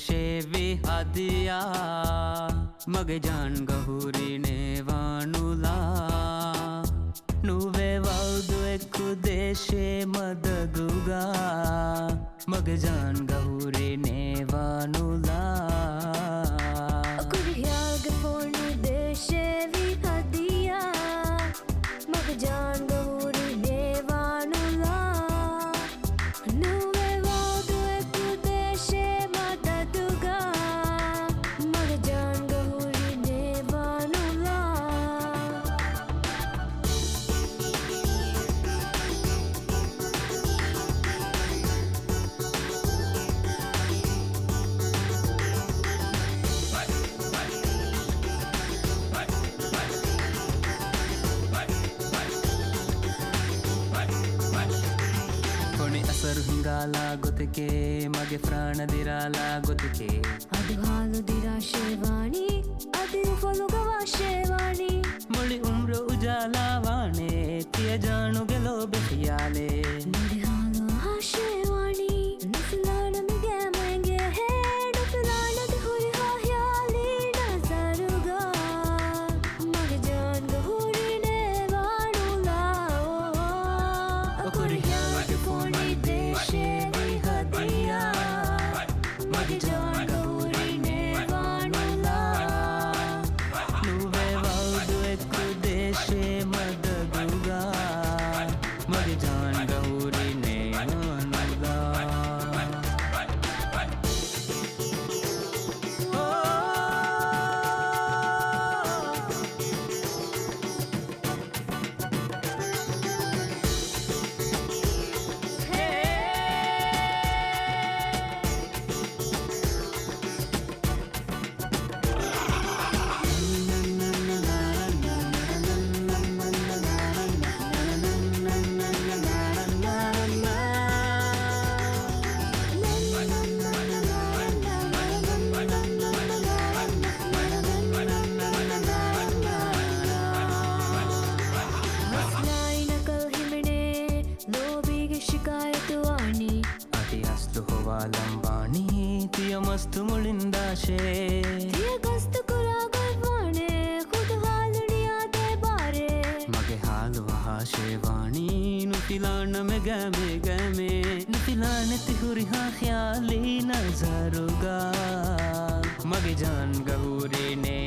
ದೇಶೇವಿ ಹದಿಯ ಮಗೆ ಜಾನ್ ಗಹುರಿನೇ ವಾನುಲಾ ನುವೆ ವಾದು ಎಕ್ಕು ದೇಶೆ ಮದದುಗಾ ಮಗೆ John ಗಹುರಿನೇ ವಾನುಲಾ ಕುರಿಯಾಗ phone ದೇಶೇವಿ ಹದಿಯ ಮಗೆ ಜಾನ್ ಗಹುರಿನೇ ವಾನುಲಾ ನುವೆ ವಾದು ಎಕ್ಕು ದೇಶೆ ಮದದುಗಾ ಮಗೆ ಜಾನ್ ಗಹುರಿನೇ ವಾನುಲಾ असर हिंगाला गुतके मगे प्राणदिराला गुतके ಅದು ಹಾಲು ದಿರಾಶೇವಾಣಿ ಅದಿರು ಫಲುಗವಾ ಶೇವಾಣಿ मुड़ी उम्र उजाला वाणे तिय जानु गेलो बेखियाले ನೋಡಿ ಹಾಲು ಆಶೇವಾಣಿ ನಫಲಾನ ಮಿಗೆ ಮಂಗೆ ಹೇ ನಫಲಾನದ ಹುರಿ ಹಾಯಾಲಿ ನಜರುಗಾ ಮಗ ಜಾನ್ ಗಹುರಿನೇ ವಾನುಲಾ ಕುರಿಯಾಗ ಫೋನಿ ದೇಶೇವಿ ಹದಿಯ ಮಗ ಜಾನ್ ಗಹುರಿನೇ ವಾನುಲಾ ನುವೆ ವಾದು ಎಕ್ಕು ದೇಶೆ ಮದದುಗಾ ಮಗೆ ಜಾನ್ ಗಹುರಿನೇ ವಾನುಲಾ लंबानी तिय मस्त मुलिंदाशे तिय गस्त कुरागवाने खुद हालड़िया दे बारे मगे हाल वहा शेवानी नुतिलान में गमे नुतिलान तिहुरी हाँ ख्याली नजरुगा मगे जान गहुरी ने